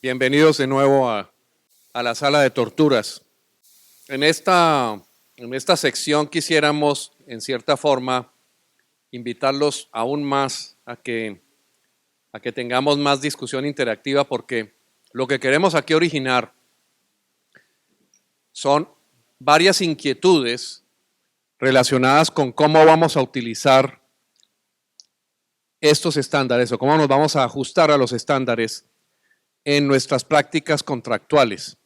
Bienvenidos de nuevo a la sala de torturas. En esta sección quisiéramos, en cierta forma, invitarlos aún más a que tengamos más discusión interactiva, porque lo que queremos aquí originar son varias inquietudes relacionadas con cómo vamos a utilizar estos estándares o cómo nos vamos a ajustar a los estándares en nuestras prácticas contractuales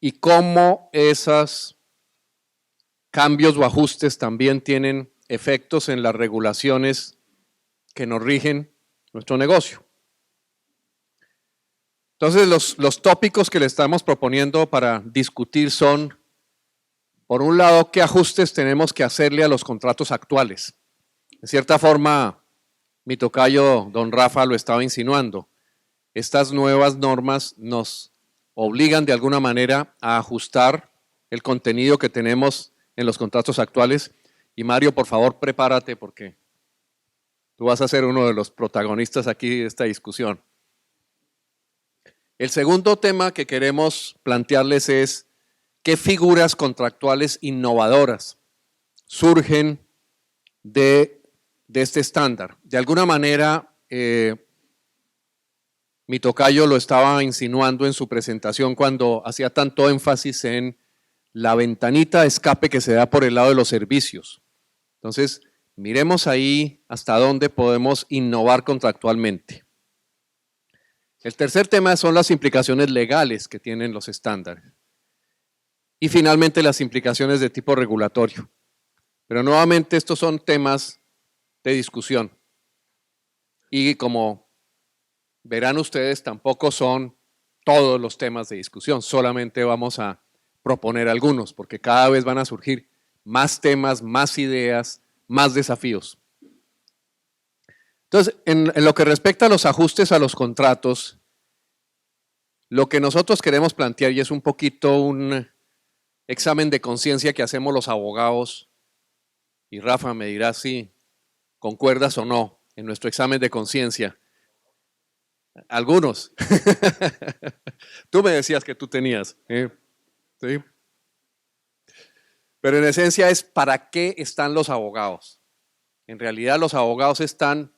y cómo esos cambios o ajustes también tienen efectos en las regulaciones que nos rigen nuestro negocio. Entonces, los tópicos que le estamos proponiendo para discutir son, por un lado, qué ajustes tenemos que hacerle a los contratos actuales. De cierta forma, mi tocayo don Rafa lo estaba insinuando. Estas nuevas normas nos obligan de alguna manera a ajustar el contenido que tenemos en los contratos actuales. Y Mario, por favor, prepárate porque tú vas a ser uno de los protagonistas aquí de esta discusión. El segundo tema que queremos plantearles es qué figuras contractuales innovadoras surgen de este estándar. De alguna manera, mi tocayo lo estaba insinuando en su presentación cuando hacía tanto énfasis en la ventanita de escape que se da por el lado de los servicios. Entonces, miremos ahí hasta dónde podemos innovar contractualmente. El tercer tema son las implicaciones legales que tienen los estándares. Y finalmente las implicaciones de tipo regulatorio. Pero nuevamente estos son temas de discusión. Y como verán ustedes, tampoco son todos los temas de discusión. Solamente vamos a proponer algunos, porque cada vez van a surgir más temas, más ideas, más desafíos. Entonces, en lo que respecta a los ajustes a los contratos, lo que nosotros queremos plantear, y es un poquito un examen de conciencia que hacemos los abogados, y Rafa me dirá si concuerdas o no en nuestro examen de conciencia. Algunos. Tú me decías que tú tenías. ¿Sí? Pero en esencia es ¿para qué están los abogados? En realidad los abogados están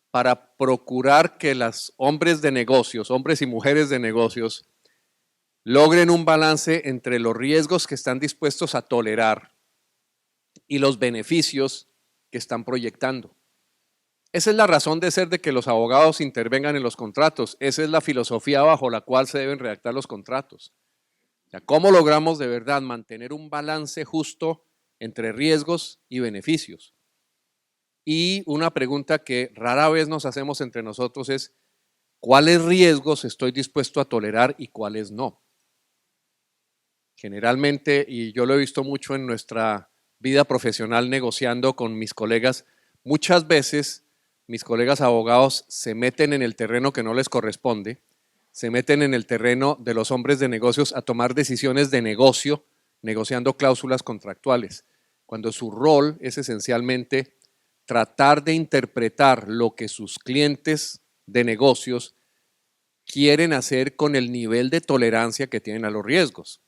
para procurar que los hombres de negocios, hombres y mujeres de negocios, logren un balance entre los riesgos que están dispuestos a tolerar y los beneficios que están proyectando. Esa es la razón de ser de que los abogados intervengan en los contratos. Esa es la filosofía bajo la cual se deben redactar los contratos. O sea, ¿cómo logramos de verdad mantener un balance justo entre riesgos y beneficios? Y una pregunta que rara vez nos hacemos entre nosotros es, ¿cuáles riesgos estoy dispuesto a tolerar y cuáles no? Generalmente, y yo lo he visto mucho en nuestra vida profesional negociando con mis colegas, muchas veces mis colegas abogados se meten en el terreno que no les corresponde, se meten en el terreno de los hombres de negocios a tomar decisiones de negocio, negociando cláusulas contractuales, cuando su rol es esencialmente tratar de interpretar lo que sus clientes de negocios quieren hacer con el nivel de tolerancia que tienen a los riesgos.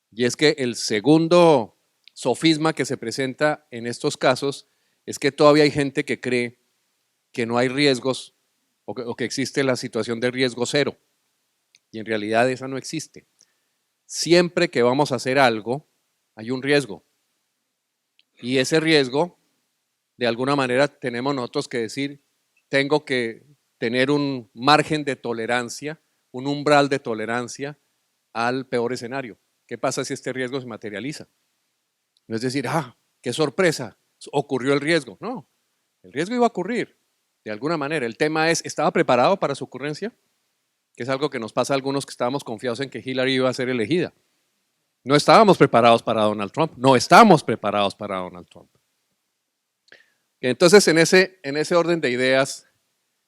Y es que el segundo sofisma que se presenta en estos casos es que todavía hay gente que cree que no hay riesgos o que existe la situación de riesgo cero. Y en realidad esa no existe. Siempre que vamos a hacer algo, hay un riesgo. Y ese riesgo, de alguna manera, tenemos nosotros que decir, tengo que tener un margen de tolerancia, un umbral de tolerancia al peor escenario. ¿Qué pasa si este riesgo se materializa? No es decir, qué sorpresa, ocurrió el riesgo. No, el riesgo iba a ocurrir de alguna manera. El tema es, ¿estaba preparado para su ocurrencia? Que es algo que nos pasa a algunos que estábamos confiados en que Hillary iba a ser elegida. No estábamos preparados para Donald Trump. No estamos preparados para Donald Trump. Entonces, en ese orden de ideas,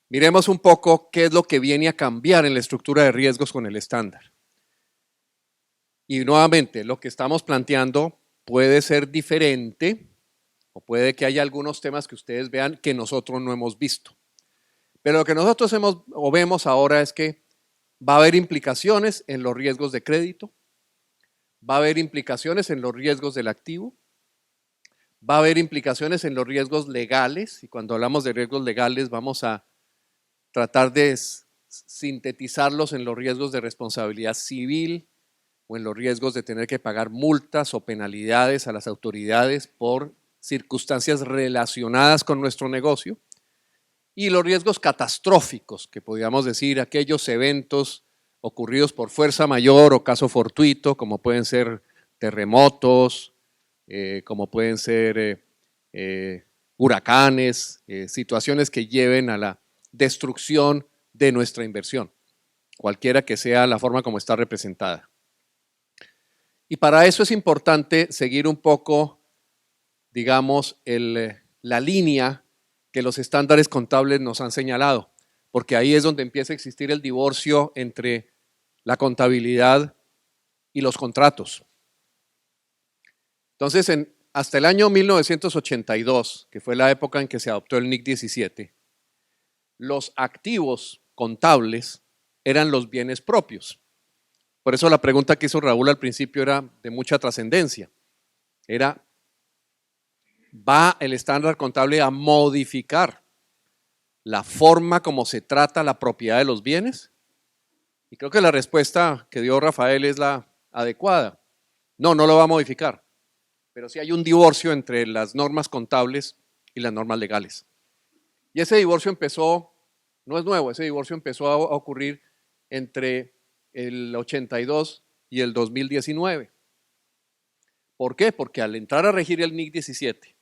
miremos un poco qué es lo que viene a cambiar en la estructura de riesgos con el estándar. Y nuevamente, lo que estamos planteando puede ser diferente o puede que haya algunos temas que ustedes vean que nosotros no hemos visto. Pero lo que nosotros vemos ahora es que Va a haber implicaciones en los riesgos de crédito, va a haber implicaciones en los riesgos del activo, va a haber implicaciones en los riesgos legales, y cuando hablamos de riesgos legales vamos a tratar de sintetizarlos en los riesgos de responsabilidad civil o en los riesgos de tener que pagar multas o penalidades a las autoridades por circunstancias relacionadas con nuestro negocio, y los riesgos catastróficos, que podríamos decir aquellos eventos ocurridos por fuerza mayor o caso fortuito, como pueden ser terremotos, como pueden ser huracanes, situaciones que lleven a la destrucción de nuestra inversión, cualquiera que sea la forma como está representada. Y para eso es importante seguir un poco, digamos, la línea que los estándares contables nos han señalado, porque ahí es donde empieza a existir el divorcio entre la contabilidad y los contratos. Entonces, hasta el año 1982, que fue la época en que se adoptó el NIC 17, los activos contables eran los bienes propios. Por eso la pregunta que hizo Raúl al principio era de mucha trascendencia. ¿Va el estándar contable a modificar la forma como se trata la propiedad de los bienes? Y creo que la respuesta que dio Rafael es la adecuada. No, no lo va a modificar, pero sí hay un divorcio entre las normas contables y las normas legales. Y ese divorcio empezó, no es nuevo, ese divorcio empezó a ocurrir entre el 82 y el 2019. ¿Por qué? Porque al entrar a regir el NIC 17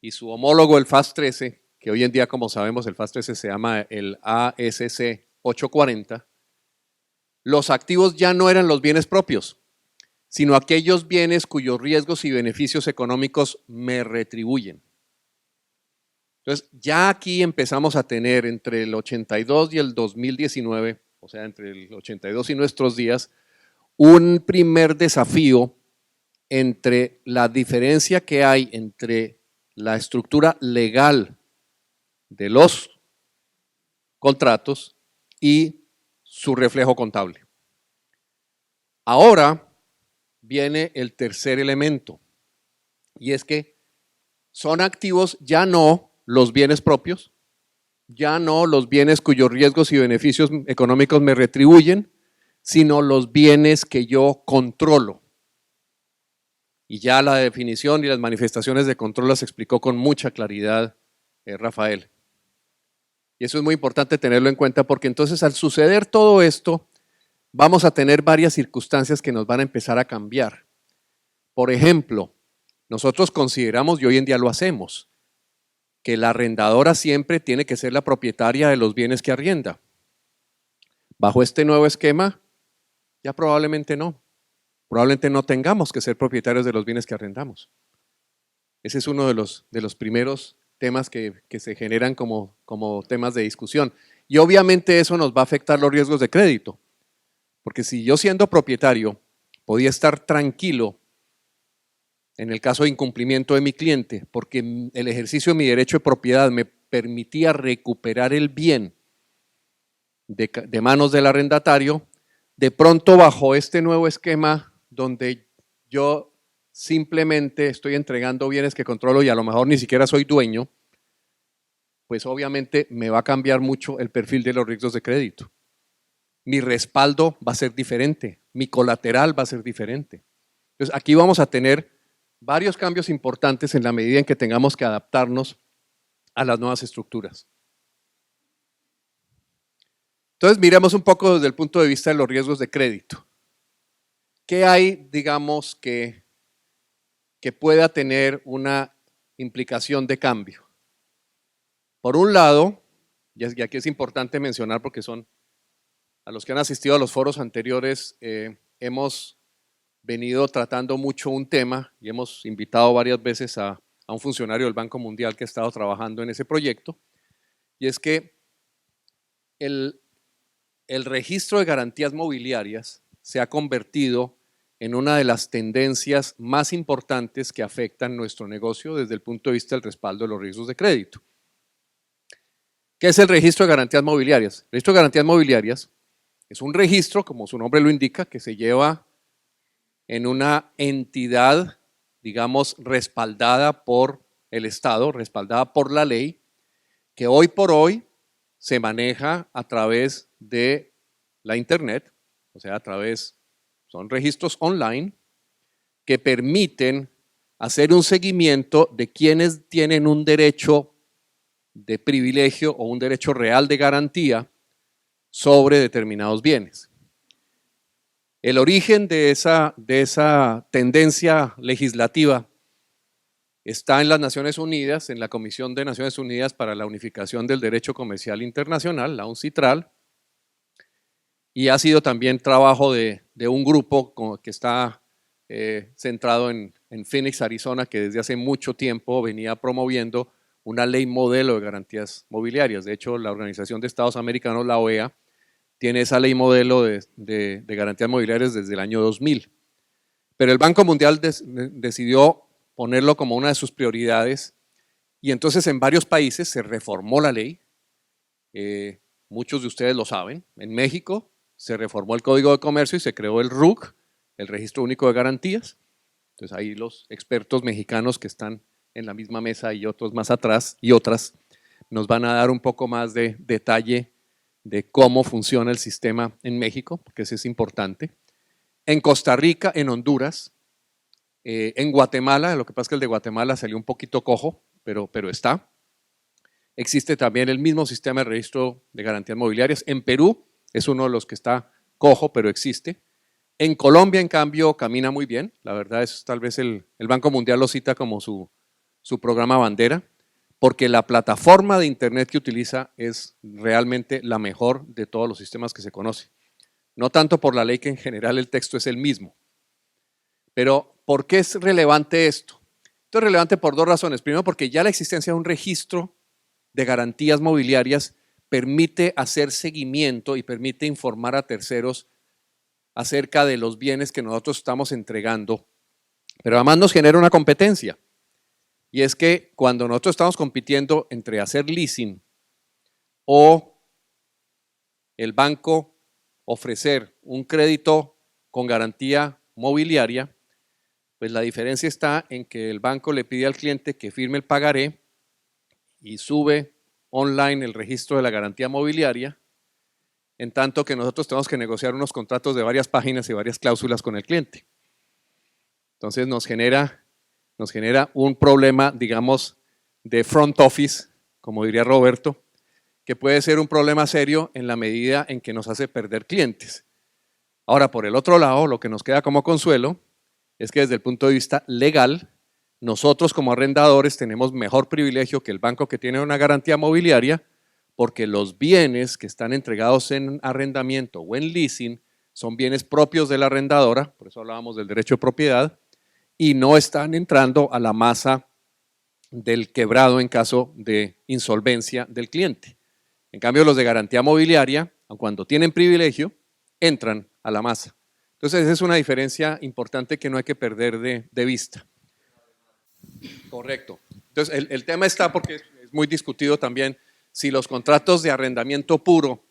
y su homólogo el FAS 13, que hoy en día, como sabemos, el FAS 13 se llama el ASC 840, los activos ya no eran los bienes propios, sino aquellos bienes cuyos riesgos y beneficios económicos me retribuyen. Entonces, ya aquí empezamos a tener entre el 82 y el 2019, o sea, entre el 82 y nuestros días, un primer desafío entre la diferencia que hay entre la estructura legal de los contratos y su reflejo contable. Ahora viene el tercer elemento, y es que son activos ya no los bienes propios, ya no los bienes cuyos riesgos y beneficios económicos me retribuyen, sino los bienes que yo controlo. Y ya la definición y las manifestaciones de control las explicó con mucha claridad Rafael. Y eso es muy importante tenerlo en cuenta, porque entonces al suceder todo esto, vamos a tener varias circunstancias que nos van a empezar a cambiar. Por ejemplo, nosotros consideramos, y hoy en día lo hacemos, que la arrendadora siempre tiene que ser la propietaria de los bienes que arrienda. Bajo este nuevo esquema, ya probablemente no. Probablemente no tengamos que ser propietarios de los bienes que arrendamos. Ese es uno de los primeros temas que se generan como temas de discusión. Y obviamente eso nos va a afectar los riesgos de crédito. Porque si yo, siendo propietario, podía estar tranquilo en el caso de incumplimiento de mi cliente, porque el ejercicio de mi derecho de propiedad me permitía recuperar el bien de manos del arrendatario, de pronto bajo este nuevo esquema donde yo simplemente estoy entregando bienes que controlo y a lo mejor ni siquiera soy dueño, pues obviamente me va a cambiar mucho el perfil de los riesgos de crédito. Mi respaldo va a ser diferente, mi colateral va a ser diferente. Entonces aquí vamos a tener varios cambios importantes en la medida en que tengamos que adaptarnos a las nuevas estructuras. Entonces miremos un poco desde el punto de vista de los riesgos de crédito. ¿Qué hay, digamos, que pueda tener una implicación de cambio? Por un lado, y aquí es importante mencionar porque son a los que han asistido a los foros anteriores, hemos venido tratando mucho un tema y hemos invitado varias veces a un funcionario del Banco Mundial que ha estado trabajando en ese proyecto, y es que el registro de garantías mobiliarias se ha convertido en una de las tendencias más importantes que afectan nuestro negocio desde el punto de vista del respaldo de los riesgos de crédito. ¿Qué es el registro de garantías mobiliarias? El registro de garantías mobiliarias Es un registro, como su nombre lo indica, que se lleva en una entidad, digamos, respaldada por el Estado, respaldada por la ley, que hoy por hoy se maneja a través de la Internet, o sea, son registros online que permiten hacer un seguimiento de quienes tienen un derecho de privilegio o un derecho real de garantía sobre determinados bienes. El origen de esa tendencia legislativa está en las Naciones Unidas, en la Comisión de Naciones Unidas para la Unificación del Derecho Comercial Internacional, la UNCITRAL, y ha sido también trabajo de un grupo que está centrado en Phoenix, Arizona, que desde hace mucho tiempo venía promoviendo una ley modelo de garantías mobiliarias. De hecho, la Organización de Estados Americanos, la OEA, tiene esa ley modelo de garantías mobiliarias desde el año 2000. Pero el Banco Mundial decidió ponerlo como una de sus prioridades y entonces en varios países se reformó la ley. Muchos de ustedes lo saben. En México se reformó el Código de Comercio y se creó el RUC, el Registro Único de Garantías. Entonces ahí los expertos mexicanos que están en la misma mesa y otros más atrás y otras nos van a dar un poco más de detalle de cómo funciona el sistema en México, porque eso es importante. En Costa Rica, en Honduras, en Guatemala, lo que pasa es que el de Guatemala salió un poquito cojo, pero está. Existe también el mismo sistema de registro de garantías mobiliarias. En Perú es uno de los que está cojo, pero existe. En Colombia, en cambio, camina muy bien. La verdad es tal vez el Banco Mundial lo cita como su programa bandera, porque la plataforma de Internet que utiliza es realmente la mejor de todos los sistemas que se conocen. No tanto por la ley, que en general el texto es el mismo. Pero, ¿por qué es relevante esto? Esto es relevante por dos razones. Primero, porque ya la existencia de un registro de garantías mobiliarias permite hacer seguimiento y permite informar a terceros acerca de los bienes que nosotros estamos entregando. Pero además nos genera una competencia. Y es que cuando nosotros estamos compitiendo entre hacer leasing o el banco ofrecer un crédito con garantía mobiliaria, pues la diferencia está en que el banco le pide al cliente que firme el pagaré y sube online el registro de la garantía mobiliaria, en tanto que nosotros tenemos que negociar unos contratos de varias páginas y varias cláusulas con el cliente. Entonces nos genera un problema, digamos, de front office, como diría Roberto, que puede ser un problema serio en la medida en que nos hace perder clientes. Ahora, por el otro lado, lo que nos queda como consuelo es que desde el punto de vista legal, nosotros como arrendadores tenemos mejor privilegio que el banco que tiene una garantía mobiliaria, porque los bienes que están entregados en arrendamiento o en leasing son bienes propios de la arrendadora, por eso hablábamos del derecho de propiedad, y no están entrando a la masa del quebrado en caso de insolvencia del cliente. En cambio, los de garantía mobiliaria, cuando tienen privilegio, entran a la masa. Entonces, esa es una diferencia importante que no hay que perder de vista. Correcto. Entonces, el tema está porque es muy discutido también si los contratos de arrendamiento puro,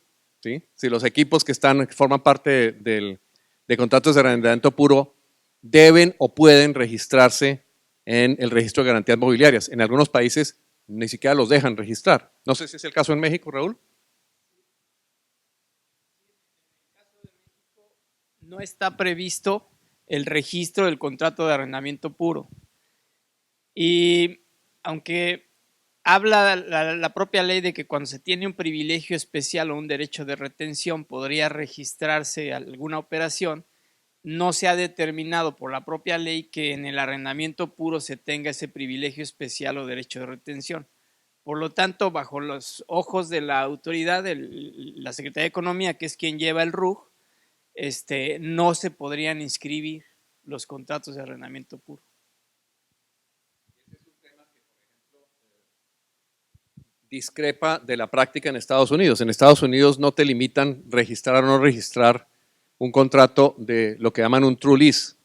¿sí? Si los equipos que forman parte de contratos de arrendamiento puro deben o pueden registrarse en el registro de garantías mobiliarias. En algunos países ni siquiera los dejan registrar. No sé si es el caso en México, Raúl. No está previsto el registro del contrato de arrendamiento puro. Y aunque habla la propia ley de que cuando se tiene un privilegio especial o un derecho de retención podría registrarse alguna operación, no se ha determinado por la propia ley que en el arrendamiento puro se tenga ese privilegio especial o derecho de retención. Por lo tanto, bajo los ojos de la autoridad, la Secretaría de Economía, que es quien lleva el RUG, no se podrían inscribir los contratos de arrendamiento puro. Ese es un tema que, por ejemplo, discrepa de la práctica en Estados Unidos. En Estados Unidos no te limitan registrar o no registrar un contrato de lo que llaman un true lease,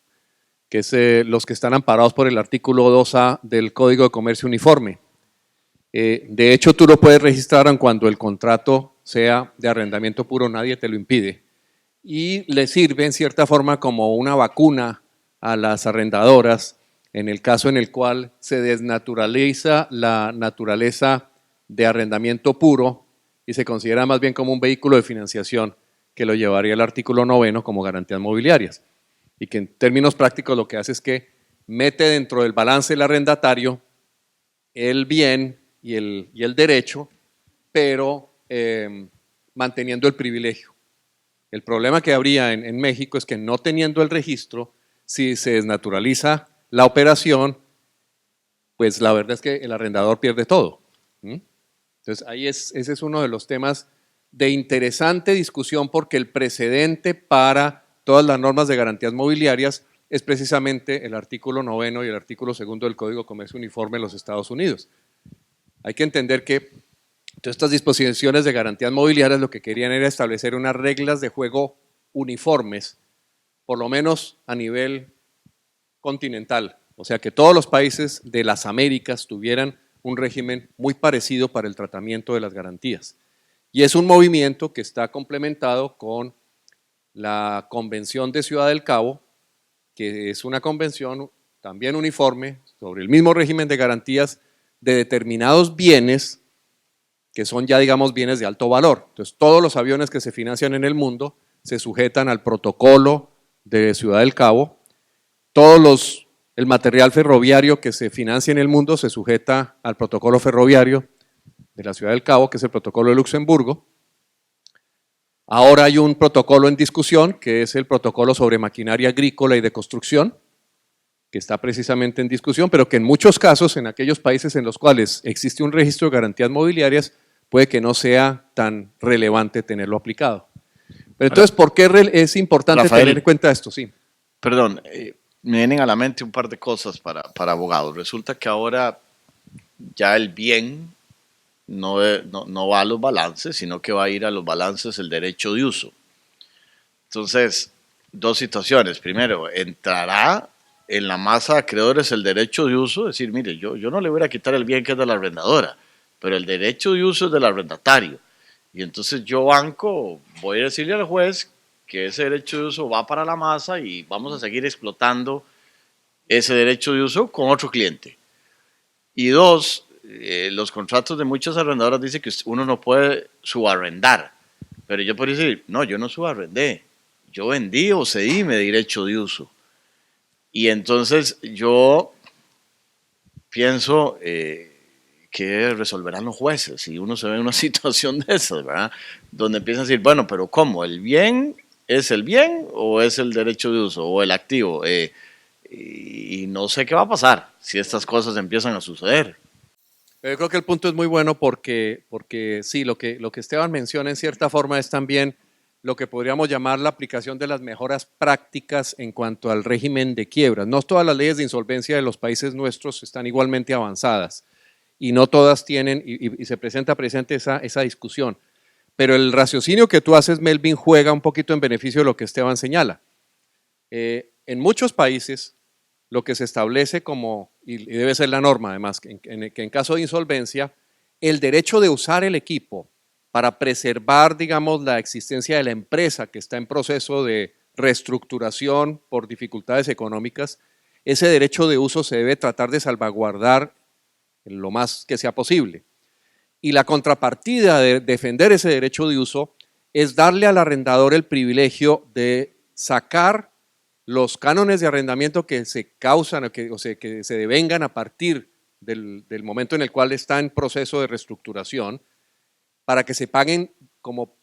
que es los que están amparados por el artículo 2A del Código de Comercio Uniforme. De hecho, tú lo puedes registrar aun cuando el contrato sea de arrendamiento puro, nadie te lo impide. y le sirve en cierta forma como una vacuna a las arrendadoras en el caso en el cual se desnaturaliza la naturaleza de arrendamiento puro y se considera más bien como un vehículo de financiación que lo llevaría el artículo 9 como garantías mobiliarias. Y que en términos prácticos lo que hace es que mete dentro del balance del arrendatario el bien y el derecho, pero manteniendo el privilegio. El problema que habría en México es que no teniendo el registro, si se desnaturaliza la operación, pues la verdad es que el arrendador pierde todo. Entonces ese es uno de los temas de interesante discusión porque el precedente para todas las normas de garantías mobiliarias es precisamente el artículo 9 y el artículo 2 del Código de Comercio Uniforme de los Estados Unidos. Hay que entender que todas estas disposiciones de garantías mobiliarias lo que querían era establecer unas reglas de juego uniformes, por lo menos a nivel continental, o sea que todos los países de las Américas tuvieran un régimen muy parecido para el tratamiento de las garantías. Y es un movimiento que está complementado con la Convención de Ciudad del Cabo, que es una convención también uniforme sobre el mismo régimen de garantías de determinados bienes que son ya digamos bienes de alto valor. Entonces todos los aviones que se financian en el mundo se sujetan al protocolo de Ciudad del Cabo, el material ferroviario que se financia en el mundo se sujeta al protocolo ferroviario de la Ciudad del Cabo, que es el protocolo de Luxemburgo. Ahora hay un protocolo en discusión, que es el protocolo sobre maquinaria agrícola y de construcción, que está precisamente en discusión, pero que en muchos casos, en aquellos países en los cuales existe un registro de garantías mobiliarias, puede que no sea tan relevante tenerlo aplicado. Pero entonces, ¿por qué es importante tener en cuenta esto? Sí. Perdón, me vienen a la mente un par de cosas para abogados. Resulta que ahora ya el bien no va a los balances, sino que va a ir a los balances el derecho de uso. Entonces, dos situaciones. Primero, entrará en la masa de acreedores el derecho de uso, es decir, mire, yo no le voy a quitar el bien que es de la arrendadora, pero el derecho de uso es del arrendatario. Y entonces yo, banco, voy a decirle al juez que ese derecho de uso va para la masa y vamos a seguir explotando ese derecho de uso con otro cliente. Y dos, los contratos de muchas arrendadoras dicen que uno no puede subarrendar, pero yo puedo decir, no, yo no subarrendé, yo vendí o cedí mi derecho de uso. Y entonces yo pienso que resolverán los jueces si uno se ve en una situación de esas, ¿verdad? Donde empiezan a decir, bueno, pero ¿cómo? ¿El bien es el bien o es el derecho de uso o el activo? Y no sé qué va a pasar si estas cosas empiezan a suceder. Yo creo que el punto es muy bueno porque sí, lo que Esteban menciona en cierta forma es también lo que podríamos llamar la aplicación de las mejoras prácticas en cuanto al régimen de quiebras. No todas las leyes de insolvencia de los países nuestros están igualmente avanzadas y no todas tienen, y se presenta esa discusión. Pero el raciocinio que tú haces, Melvin, juega un poquito en beneficio de lo que Esteban señala. En muchos países, lo que se establece como, y debe ser la norma además, que en caso de insolvencia, el derecho de usar el equipo para preservar, digamos, la existencia de la empresa que está en proceso de reestructuración por dificultades económicas, ese derecho de uso se debe tratar de salvaguardar lo más que sea posible. Y la contrapartida de defender ese derecho de uso es darle al arrendador el privilegio de sacar los cánones de arrendamiento que se causan, que se devengan a partir del momento en el cual está en proceso de reestructuración, para que se paguen como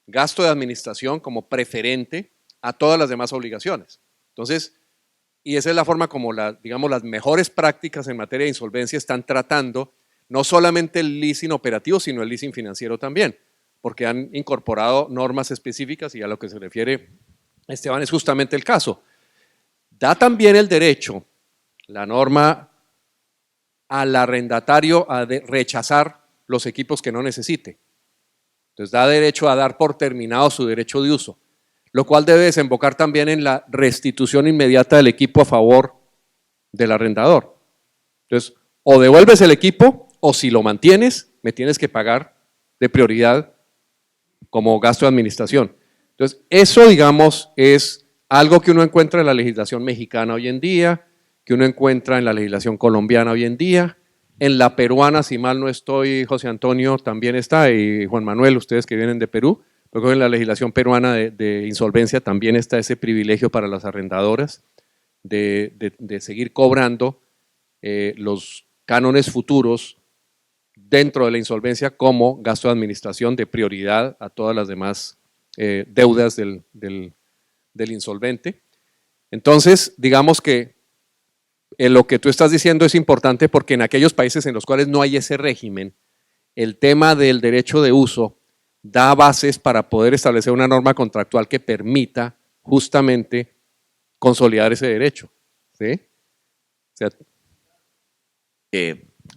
gasto de administración, como preferente a todas las demás obligaciones. Entonces, y esa es la forma como digamos, las mejores prácticas en materia de insolvencia están tratando no solamente el leasing operativo, sino el leasing financiero también, porque han incorporado normas específicas y a lo que se refiere Esteban es justamente el caso. Da también el derecho, la norma, al arrendatario a rechazar los equipos que no necesite. Entonces da derecho a dar por terminado su derecho de uso, lo cual debe desembocar también en la restitución inmediata del equipo a favor del arrendador. Entonces, o devuelves el equipo o si lo mantienes, me tienes que pagar de prioridad como gasto de administración. Entonces, eso, digamos, es algo que uno encuentra en la legislación mexicana hoy en día, que uno encuentra en la legislación colombiana hoy en día, en la peruana, si mal no estoy, José Antonio también está, y Juan Manuel, ustedes que vienen de Perú, luego en la legislación peruana de insolvencia también está ese privilegio para las arrendadoras de seguir cobrando los cánones futuros dentro de la insolvencia como gasto de administración de prioridad a todas las demás deudas del insolvente. Entonces, digamos que lo que tú estás diciendo es importante porque en aquellos países en los cuales no hay ese régimen, el tema del derecho de uso da bases para poder establecer una norma contractual que permita justamente consolidar ese derecho. ¿Sí? O sea,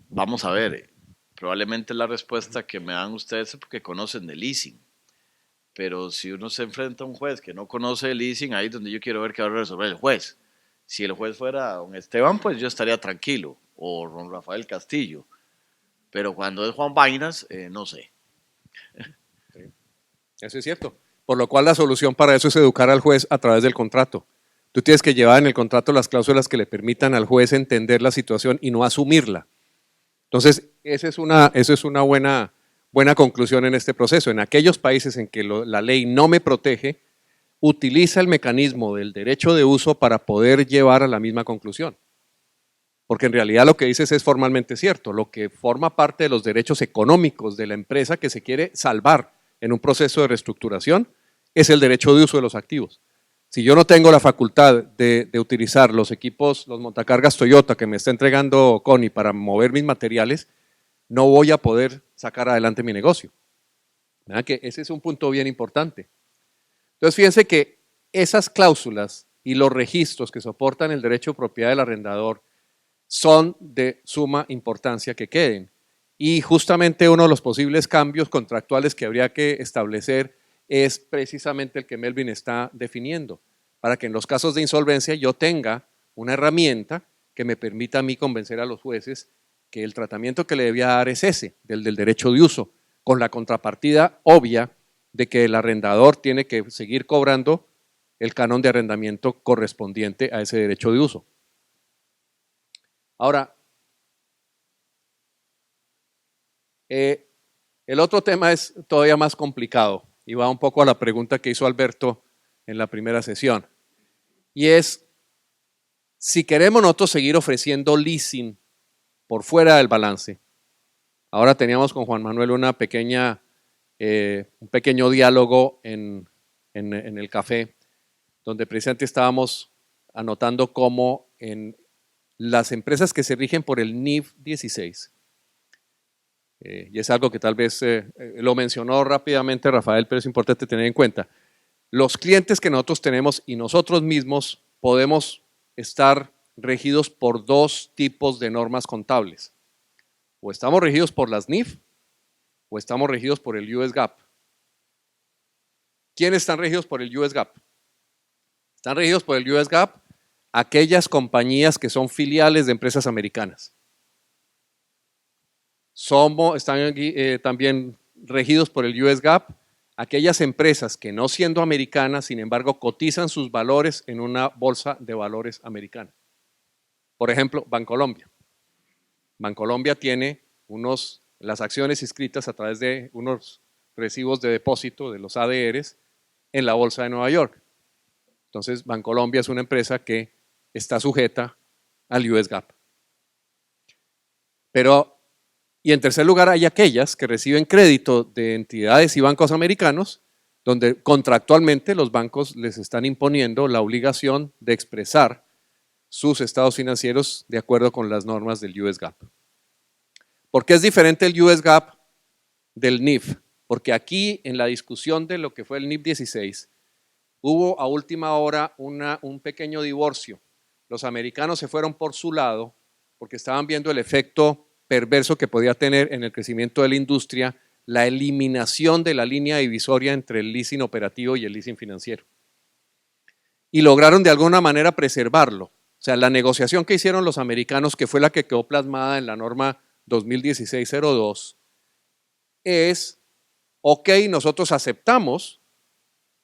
vamos a ver, probablemente la respuesta que me dan ustedes es porque conocen de leasing. Pero si uno se enfrenta a un juez que no conoce el leasing, ahí es donde yo quiero ver qué va a resolver el juez. Si el juez fuera don Esteban, pues yo estaría tranquilo, o don Rafael Castillo. Pero cuando es Juan Vainas, no sé. Eso es cierto. Por lo cual la solución para eso es educar al juez a través del contrato. Tú tienes que llevar en el contrato las cláusulas que le permitan al juez entender la situación y no asumirla. Entonces, esa es una buena conclusión en este proceso. En aquellos países en que la ley no me protege, utiliza el mecanismo del derecho de uso para poder llevar a la misma conclusión. Porque en realidad lo que dices es formalmente cierto. Lo que forma parte de los derechos económicos de la empresa que se quiere salvar en un proceso de reestructuración es el derecho de uso de los activos. Si yo no tengo la facultad de utilizar los equipos, los montacargas Toyota que me está entregando Connie para mover mis materiales, no voy a poder sacar adelante mi negocio. ¿Verdad? Que ese es un punto bien importante. Entonces, fíjense que esas cláusulas y los registros que soportan el derecho de propiedad del arrendador son de suma importancia que queden. Y justamente uno de los posibles cambios contractuales que habría que establecer es precisamente el que Melvin está definiendo, para que en los casos de insolvencia yo tenga una herramienta que me permita a mí convencer a los jueces que el tratamiento que le debía dar es ese, del derecho de uso, con la contrapartida obvia de que el arrendador tiene que seguir cobrando el canon de arrendamiento correspondiente a ese derecho de uso. Ahora, el otro tema es todavía más complicado y va un poco a la pregunta que hizo Alberto en la primera sesión. Y es, si queremos nosotros seguir ofreciendo leasing por fuera del balance, ahora teníamos con Juan Manuel un pequeño diálogo en el café, donde precisamente estábamos anotando cómo en las empresas que se rigen por el NIF 16, y es algo que tal vez lo mencionó rápidamente Rafael, pero es importante tener en cuenta. Los clientes que nosotros tenemos y nosotros mismos podemos estar regidos por dos tipos de normas contables. O estamos regidos por las NIF o estamos regidos por el US GAAP. ¿Quiénes están regidos por el US GAAP? Están regidos por el US GAAP aquellas compañías que son filiales de empresas americanas. Están también regidos por el US GAAP aquellas empresas que no siendo americanas, sin embargo, cotizan sus valores en una bolsa de valores americana. Por ejemplo, Bancolombia. Bancolombia tiene las acciones inscritas a través de unos recibos de depósito de los ADRs en la bolsa de Nueva York. Entonces, Bancolombia es una empresa que está sujeta al US GAAP. Y en tercer lugar, hay aquellas que reciben crédito de entidades y bancos americanos, donde contractualmente los bancos les están imponiendo la obligación de expresar sus estados financieros de acuerdo con las normas del US GAAP. ¿Por qué es diferente el US GAAP del NIF? Porque aquí, en la discusión de lo que fue el NIF 16, hubo a última hora un pequeño divorcio. Los americanos se fueron por su lado porque estaban viendo el efecto perverso que podía tener en el crecimiento de la industria la eliminación de la línea divisoria entre el leasing operativo y el leasing financiero. Y lograron de alguna manera preservarlo. O sea, la negociación que hicieron los americanos, que fue la que quedó plasmada en la norma 2016-02, es, ok, nosotros aceptamos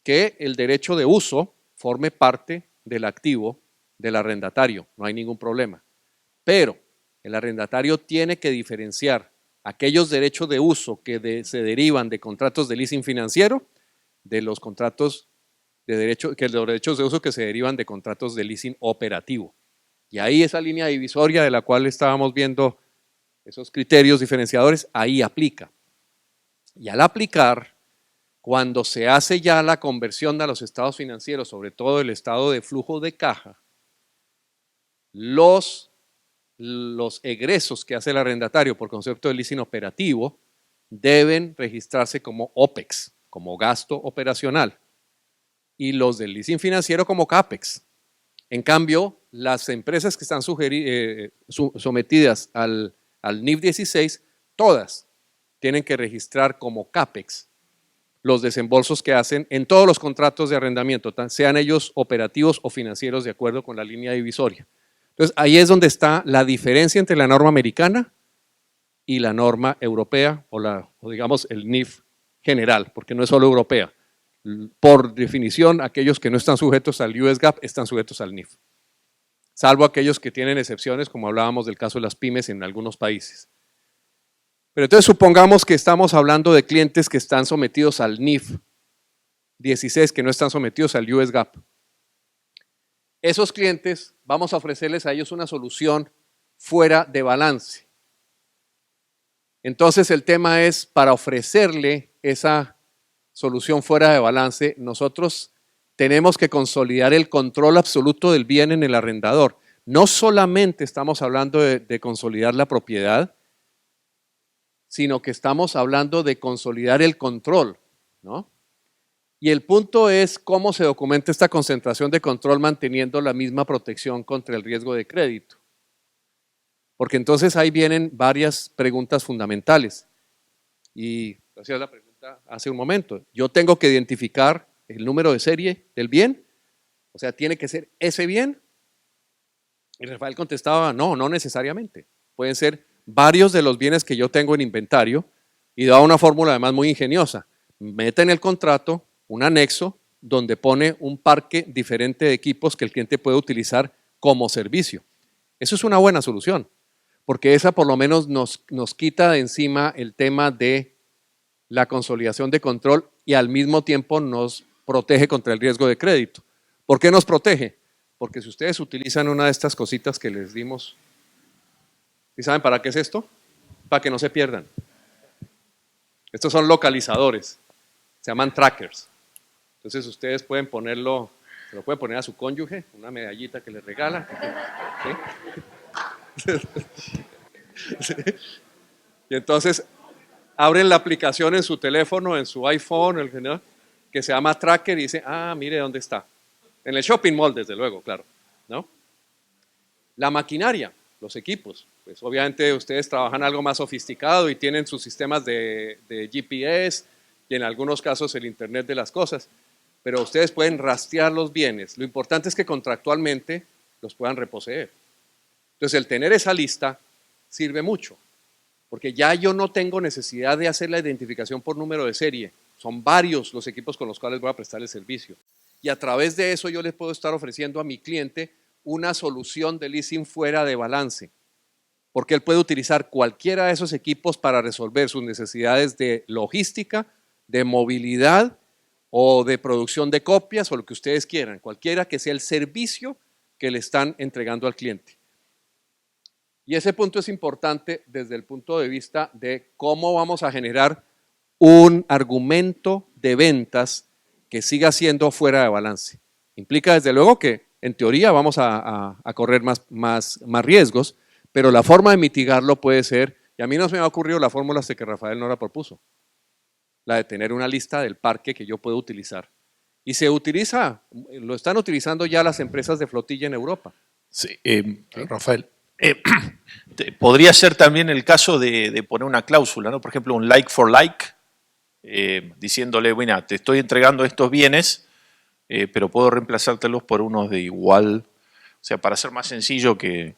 que el derecho de uso forme parte del activo del arrendatario, no hay ningún problema. Pero el arrendatario tiene que diferenciar aquellos derechos de uso que se derivan de contratos de leasing financiero de los contratos los derechos de uso que se derivan de contratos de leasing operativo. Y ahí esa línea divisoria de la cual estábamos viendo esos criterios diferenciadores, ahí aplica. Y al aplicar, cuando se hace ya la conversión a los estados financieros, sobre todo el estado de flujo de caja, los egresos que hace el arrendatario por concepto de leasing operativo deben registrarse como OPEX, como gasto operacional, y los del leasing financiero como CAPEX. En cambio, las empresas que están sometidas al NIF 16, todas tienen que registrar como CAPEX los desembolsos que hacen en todos los contratos de arrendamiento, sean ellos operativos o financieros, de acuerdo con la línea divisoria. Entonces, ahí es donde está la diferencia entre la norma americana y la norma europea, o digamos el NIF general, porque no es solo europea. Por definición, aquellos que no están sujetos al US GAAP están sujetos al NIF, salvo aquellos que tienen excepciones, como hablábamos del caso de las pymes en algunos países. Pero entonces supongamos que estamos hablando de clientes que están sometidos al NIF 16, que no están sometidos al US GAAP. Esos clientes, vamos a ofrecerles a ellos una solución fuera de balance. Entonces el tema es, para ofrecerle esa solución fuera de balance, nosotros tenemos que consolidar el control absoluto del bien en el arrendador. No solamente estamos hablando de consolidar la propiedad, sino que estamos hablando de consolidar el control, ¿no? Y el punto es cómo se documenta esta concentración de control manteniendo la misma protección contra el riesgo de crédito. Porque entonces ahí vienen varias preguntas fundamentales. Y hacía la pregunta hace un momento. Yo tengo que identificar el número de serie del bien, o sea, tiene que ser ese bien. Y Rafael contestaba, no, no necesariamente. Pueden ser varios de los bienes que yo tengo en inventario, y daba una fórmula además muy ingeniosa. Mete en el contrato un anexo donde pone un parque diferente de equipos que el cliente puede utilizar como servicio. Eso es una buena solución, porque esa por lo menos nos quita de encima el tema de la consolidación de control y al mismo tiempo nos protege contra el riesgo de crédito. ¿Por qué nos protege? Porque si ustedes utilizan una de estas cositas que les dimos, ¿y saben para qué es esto? Para que no se pierdan. Estos son localizadores, se llaman trackers. Entonces ustedes pueden ponerlo, se lo pueden poner a su cónyuge, una medallita que les regala. ¿Sí? ¿Sí? Y entonces abren la aplicación en su teléfono, en su iPhone, que se llama Tracker y dicen, ah, mire dónde está. En el shopping mall, desde luego, claro, ¿no? La maquinaria, los equipos, pues obviamente ustedes trabajan algo más sofisticado y tienen sus sistemas de GPS y en algunos casos el Internet de las cosas, pero ustedes pueden rastrear los bienes. Lo importante es que contractualmente los puedan reposeer. Entonces el tener esa lista sirve mucho, porque ya yo no tengo necesidad de hacer la identificación por número de serie. Son varios los equipos con los cuales voy a prestar el servicio. Y a través de eso yo les puedo estar ofreciendo a mi cliente una solución de leasing fuera de balance, porque él puede utilizar cualquiera de esos equipos para resolver sus necesidades de logística, de movilidad o de producción de copias o lo que ustedes quieran, cualquiera que sea el servicio que le están entregando al cliente. Y ese punto es importante desde el punto de vista de cómo vamos a generar un argumento de ventas que siga siendo fuera de balance. Implica desde luego que en teoría vamos a correr más riesgos, pero la forma de mitigarlo puede ser, y a mí no se me ha ocurrido la fórmula hasta que Rafael no la propuso, la de tener una lista del parque que yo puedo utilizar. Y se utiliza, lo están utilizando ya las empresas de flotilla en Europa. Sí, Rafael, podría ser también el caso de poner una cláusula, ¿no? Por ejemplo, un like for like, diciéndole, bueno, te estoy entregando estos bienes, pero puedo reemplazártelos por unos de igual, o sea, para ser más sencillo que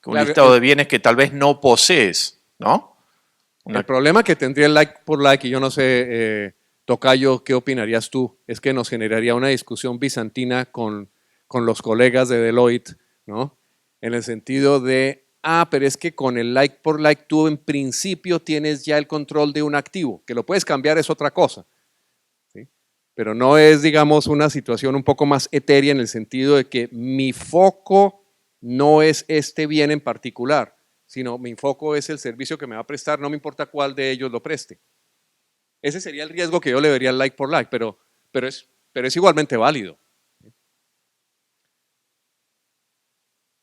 un Claro, listado de bienes que tal vez no posees, ¿no? El problema que tendría el like por like, y yo no sé, Tocayo, ¿qué opinarías tú? Es que nos generaría una discusión bizantina con los colegas de Deloitte, ¿no? En el sentido de, pero es que con el like por like tú en principio tienes ya el control de un activo, que lo puedes cambiar es otra cosa, ¿sí? Pero no es, digamos, una situación un poco más etérea en el sentido de que mi foco no es este bien en particular, sino mi foco es el servicio que me va a prestar, no me importa cuál de ellos lo preste. Ese sería el riesgo que yo le vería al like por like, pero es igualmente válido.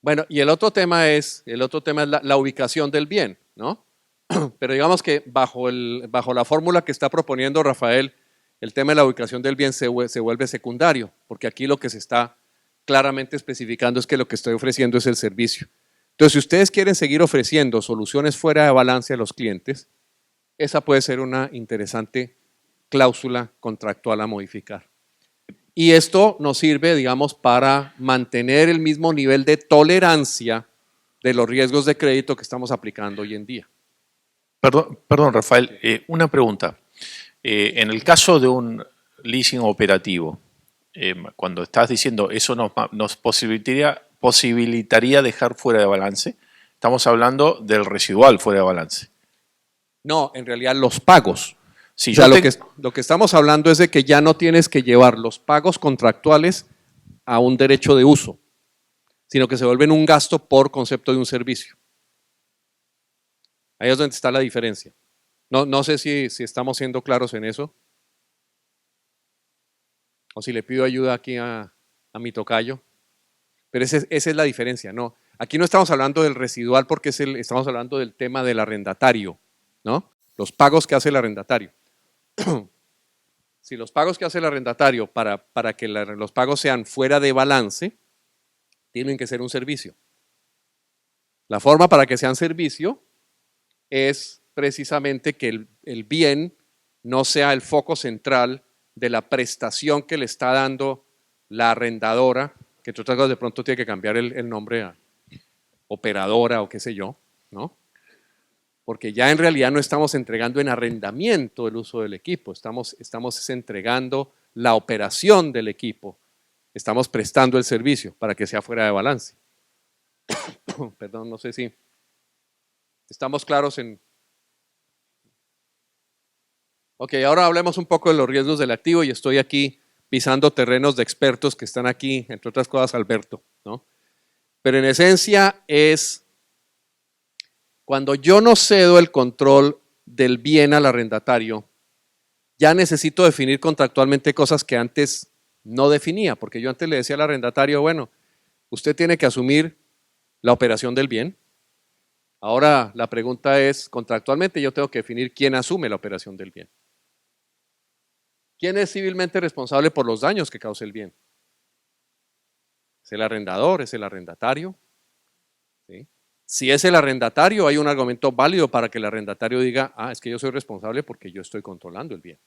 Bueno, y el otro tema es la ubicación del bien, ¿no? Pero digamos que bajo la fórmula que está proponiendo Rafael, el tema de la ubicación del bien se vuelve secundario, porque aquí lo que se está claramente especificando es que lo que estoy ofreciendo es el servicio. Entonces, si ustedes quieren seguir ofreciendo soluciones fuera de balance a los clientes, esa puede ser una interesante cláusula contractual a modificar. Y esto nos sirve, digamos, para mantener el mismo nivel de tolerancia de los riesgos de crédito que estamos aplicando hoy en día. Perdón, Rafael, una pregunta. En el caso de un leasing operativo, cuando estás diciendo eso nos posibilitaría dejar fuera de balance, estamos hablando del residual fuera de balance. No, en realidad los pagos. Si o sea, lo que estamos hablando es de que ya no tienes que llevar los pagos contractuales a un derecho de uso, sino que se vuelven un gasto por concepto de un servicio. Ahí es donde está la diferencia. No sé si estamos siendo claros en eso. O si le pido ayuda aquí a mi tocayo. Pero esa es la diferencia. No, aquí no estamos hablando del residual porque estamos hablando del tema del arrendatario, ¿no? Los pagos que hace el arrendatario. Si los pagos que hace el arrendatario para que los pagos sean fuera de balance, tienen que ser un servicio. La forma para que sean servicio es precisamente que el bien no sea el foco central de la prestación que le está dando la arrendadora, que entre otras cosas de pronto tiene que cambiar el nombre a operadora o qué sé yo, ¿no? Porque ya en realidad no estamos entregando en arrendamiento el uso del equipo, estamos entregando la operación del equipo, estamos prestando el servicio para que sea fuera de balance. Perdón, no sé si estamos claros en... Ok, ahora hablemos un poco de los riesgos del activo y estoy aquí pisando terrenos de expertos que están aquí, entre otras cosas Alberto, ¿no? Pero en esencia es... Cuando yo no cedo el control del bien al arrendatario, ya necesito definir contractualmente cosas que antes no definía, porque yo antes le decía al arrendatario, bueno, usted tiene que asumir la operación del bien. Ahora la pregunta es, contractualmente yo tengo que definir quién asume la operación del bien. ¿Quién es civilmente responsable por los daños que cause el bien? ¿Es el arrendador? ¿Es el arrendatario? ¿Sí? Si es el arrendatario, hay un argumento válido para que el arrendatario diga, es que yo soy responsable porque yo estoy controlando el bien.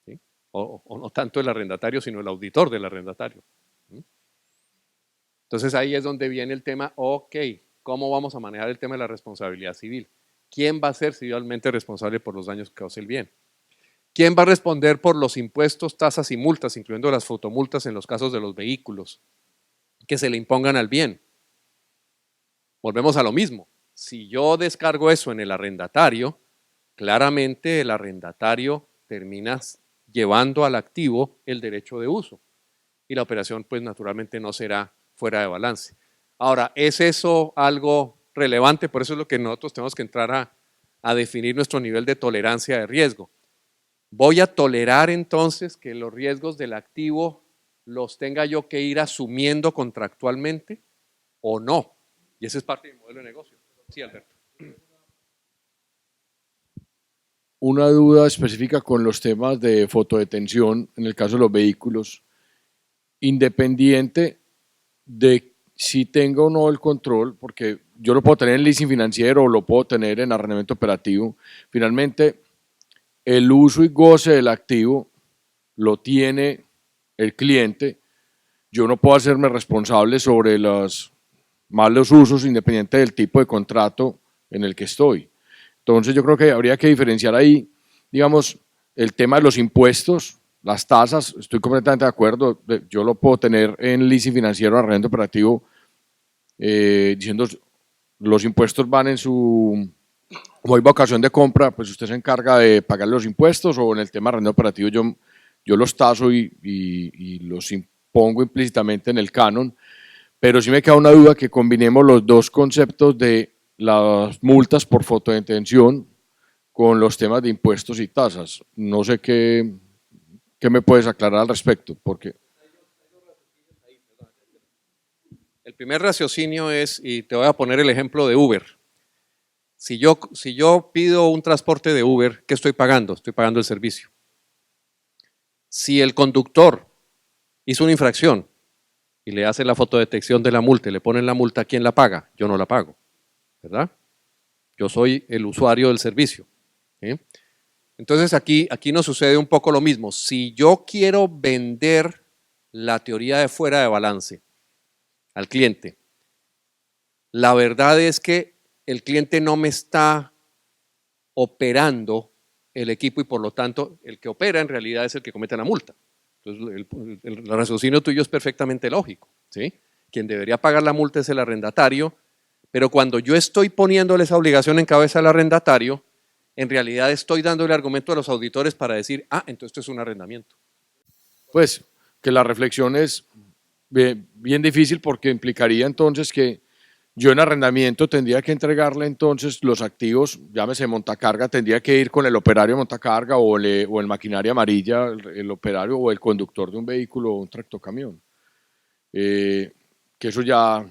¿Sí? O no tanto el arrendatario, sino el auditor del arrendatario. ¿Sí? Entonces ahí es donde viene el tema, ok, ¿cómo vamos a manejar el tema de la responsabilidad civil? ¿Quién va a ser civilmente responsable por los daños que cause el bien? ¿Quién va a responder por los impuestos, tasas y multas, incluyendo las fotomultas en los casos de los vehículos, que se le impongan al bien? Volvemos a lo mismo. Si yo descargo eso en el arrendatario, claramente el arrendatario termina llevando al activo el derecho de uso y la operación pues naturalmente no será fuera de balance. Ahora, ¿es eso algo relevante? Por eso es lo que nosotros tenemos que entrar a definir nuestro nivel de tolerancia de riesgo. ¿Voy a tolerar entonces que los riesgos del activo los tenga yo que ir asumiendo contractualmente o no? Y ese es parte del modelo de negocio. Sí, Alberto. Una duda específica con los temas de fotodetención, en el caso de los vehículos, independiente de si tengo o no el control, porque yo lo puedo tener en leasing financiero o lo puedo tener en arrendamiento operativo, finalmente el uso y goce del activo lo tiene el cliente, yo no puedo hacerme responsable sobre los malos usos independiente del tipo de contrato en el que estoy. Entonces yo creo que habría que diferenciar ahí, digamos, el tema de los impuestos, las tasas, estoy completamente de acuerdo. Yo lo puedo tener en leasing financiero, arrendamiento operativo, diciendo los impuestos van en su, como hay vocación de compra, pues usted se encarga de pagar los impuestos, o en el tema de arrendamiento operativo yo los taso y los impongo implícitamente en el canon. Pero sí me queda una duda que combinemos los dos conceptos de las multas por fotodetención con los temas de impuestos y tasas. No sé qué me puedes aclarar al respecto, porque El primer raciocinio es, y te voy a poner el ejemplo de Uber. Si yo pido un transporte de Uber, ¿qué estoy pagando? Estoy pagando el servicio. Si el conductor hizo una infracción y le hace la fotodetección de la multa y le ponen la multa, ¿quién la paga? Yo no la pago, ¿verdad? Yo soy el usuario del servicio. ¿Sí? Entonces aquí nos sucede un poco lo mismo. Si yo quiero vender la teoría de fuera de balance al cliente, la verdad es que el cliente no me está operando el equipo y por lo tanto el que opera en realidad es el que comete la multa. Entonces el raciocinio tuyo es perfectamente lógico, ¿sí? Quien debería pagar la multa es el arrendatario, pero cuando yo estoy poniéndole esa obligación en cabeza al arrendatario, en realidad estoy dándole argumento a los auditores para decir, entonces esto es un arrendamiento. pues que la reflexión es bien difícil, porque implicaría entonces que yo en arrendamiento tendría que entregarle entonces los activos, llámese montacarga, tendría que ir con el operario de montacarga o el maquinaria amarilla, el operario o el conductor de un vehículo o un tractocamión. Que eso ya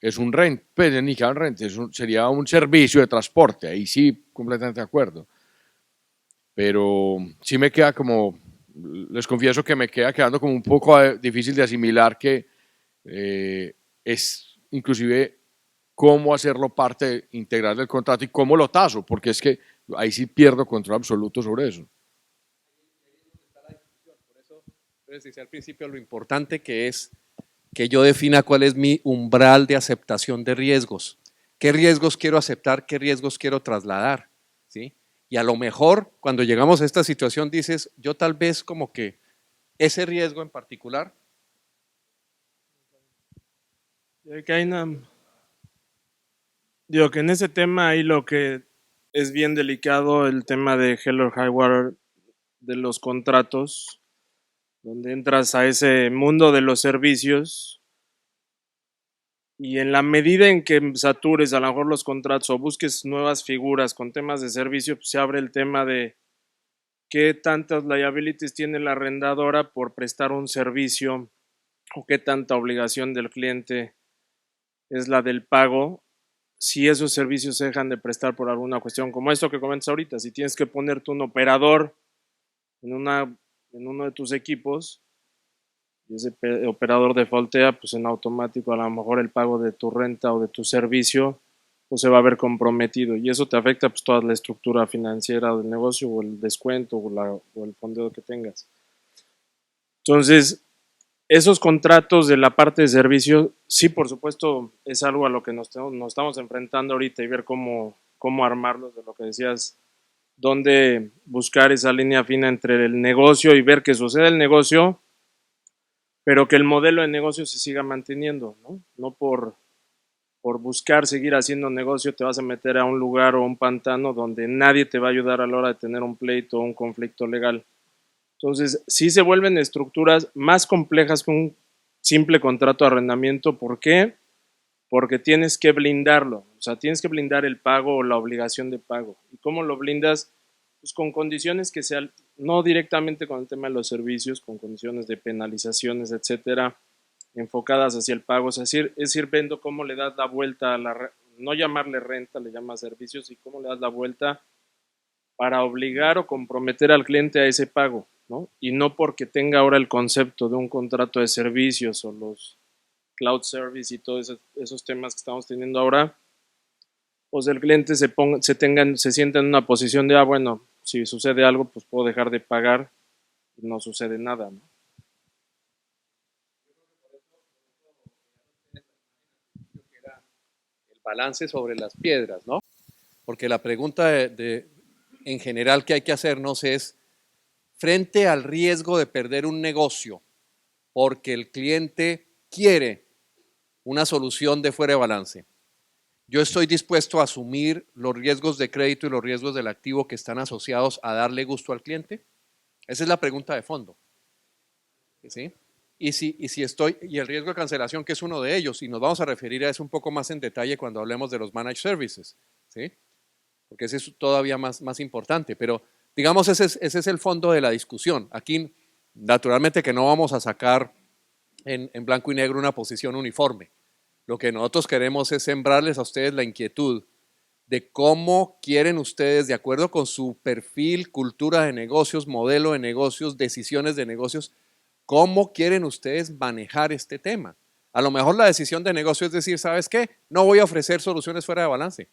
es un rent, pues ni siquiera un rent, sería un servicio de transporte, ahí sí, completamente de acuerdo. Pero sí me queda como, les confieso que me queda quedando como un poco difícil de asimilar que es inclusive cómo hacerlo parte integral del contrato y cómo lo taso, porque es que ahí sí pierdo control absoluto sobre eso. Entonces decía al principio lo importante que es que yo defina cuál es mi umbral de aceptación de riesgos. ¿Qué riesgos quiero aceptar? ¿Qué riesgos quiero trasladar? ¿Sí? Y a lo mejor cuando llegamos a esta situación dices, yo tal vez como que ese riesgo en particular. Digo que en ese tema ahí lo que es bien delicado el tema de Hell or High Water de los contratos, donde entras a ese mundo de los servicios y en la medida en que satures a lo mejor los contratos o busques nuevas figuras con temas de servicio, pues se abre el tema de qué tantas liabilities tiene la arrendadora por prestar un servicio o qué tanta obligación del cliente es la del pago si esos servicios se dejan de prestar por alguna cuestión como esto que comentas ahorita. Si tienes que ponerte un operador en uno de tus equipos y ese operador defaultea, pues en automático a lo mejor el pago de tu renta o de tu servicio pues se va a ver comprometido y eso te afecta pues toda la estructura financiera del negocio o el descuento o el fondeo que tengas. Entonces, esos contratos de la parte de servicio, sí, por supuesto, es algo a lo que nos estamos enfrentando ahorita y ver cómo armarlos, de lo que decías, dónde buscar esa línea fina entre el negocio y ver que sucede el negocio, pero que el modelo de negocio se siga manteniendo, ¿no? No por buscar seguir haciendo negocio te vas a meter a un lugar o un pantano donde nadie te va a ayudar a la hora de tener un pleito o un conflicto legal. Entonces, sí se vuelven estructuras más complejas que un simple contrato de arrendamiento. ¿Por qué? Porque tienes que blindarlo. O sea, tienes que blindar el pago o la obligación de pago. ¿Y cómo lo blindas? Pues con condiciones que sean, no directamente con el tema de los servicios, con condiciones de penalizaciones, etcétera, enfocadas hacia el pago. Es ir viendo cómo le das la vuelta a no llamarle renta, le llamas servicios, y cómo le das la vuelta para obligar o comprometer al cliente a ese pago, ¿no? Y no porque tenga ahora el concepto de un contrato de servicios o los cloud service y todos esos temas que estamos teniendo ahora, pues el cliente se sienta en una posición de, bueno, si sucede algo, pues puedo dejar de pagar y no sucede nada, ¿no? El balance sobre las piedras, ¿no? Porque la pregunta en general que hay que hacernos es, frente al riesgo de perder un negocio porque el cliente quiere una solución de fuera de balance, yo estoy dispuesto a asumir los riesgos de crédito y los riesgos del activo que están asociados a darle gusto al cliente. Esa es la pregunta de fondo. ¿Sí? Y el riesgo de cancelación, que es uno de ellos, y nos vamos a referir a eso un poco más en detalle cuando hablemos de los managed services, ¿sí? Porque ese es todavía más importante, pero digamos ese es el fondo de la discusión. Aquí, naturalmente que no vamos a sacar en blanco y negro una posición uniforme. Lo que nosotros queremos es sembrarles a ustedes la inquietud de cómo quieren ustedes, de acuerdo con su perfil, cultura de negocios, modelo de negocios, decisiones de negocios, cómo quieren ustedes manejar este tema. A lo mejor la decisión de negocio es decir, ¿sabes qué? No voy a ofrecer soluciones fuera de balance.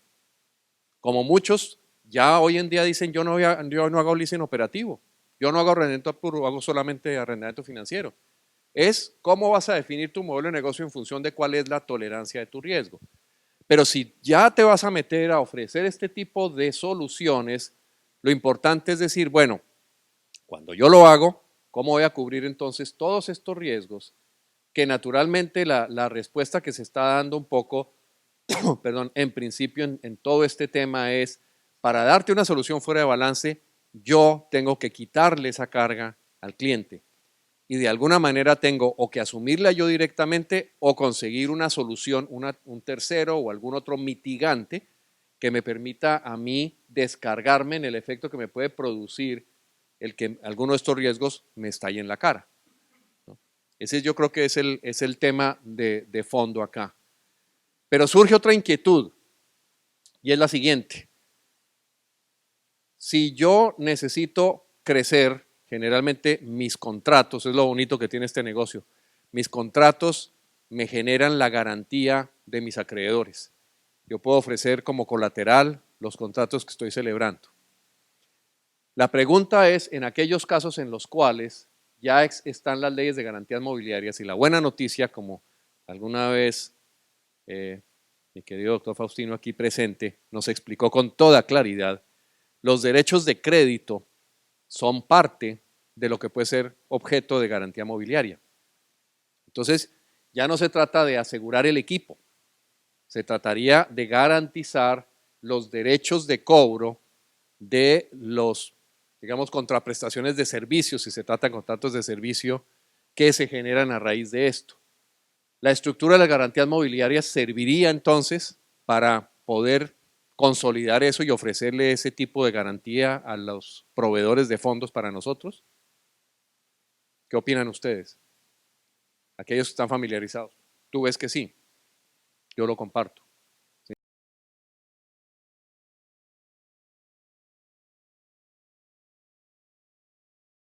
Como muchos ya hoy en día dicen, yo no hago leasing operativo, yo no hago arrendamiento puro, hago solamente arrendamiento financiero. Es cómo vas a definir tu modelo de negocio en función de cuál es la tolerancia de tu riesgo. Pero si ya te vas a meter a ofrecer este tipo de soluciones, lo importante es decir, bueno, cuando yo lo hago, ¿cómo voy a cubrir entonces todos estos riesgos? Que naturalmente la respuesta que se está dando un poco, perdón, en principio en todo este tema es, para darte una solución fuera de balance, yo tengo que quitarle esa carga al cliente. Y de alguna manera tengo o que asumirla yo directamente o conseguir una solución, un tercero o algún otro mitigante que me permita a mí descargarme en el efecto que me puede producir el que alguno de estos riesgos me estalle en la cara, ¿no? Ese yo creo que es el tema de fondo acá. Pero surge otra inquietud y es la siguiente. Si yo necesito crecer, generalmente mis contratos, es lo bonito que tiene este negocio, mis contratos me generan la garantía de mis acreedores. Yo puedo ofrecer como colateral los contratos que estoy celebrando. La pregunta es, en aquellos casos en los cuales ya están las leyes de garantías mobiliarias y la buena noticia, como alguna vez mi querido doctor Faustino aquí presente nos explicó con toda claridad, los derechos de crédito son parte de lo que puede ser objeto de garantía mobiliaria. Entonces, ya no se trata de asegurar el equipo, se trataría de garantizar los derechos de cobro de los, digamos, contraprestaciones de servicios, si se trata de contratos de servicio que se generan a raíz de esto. La estructura de las garantías mobiliarias serviría entonces para poder consolidar eso y ofrecerle ese tipo de garantía a los proveedores de fondos para nosotros. ¿Qué opinan ustedes? Aquellos que están familiarizados. Tú ves que sí, yo lo comparto.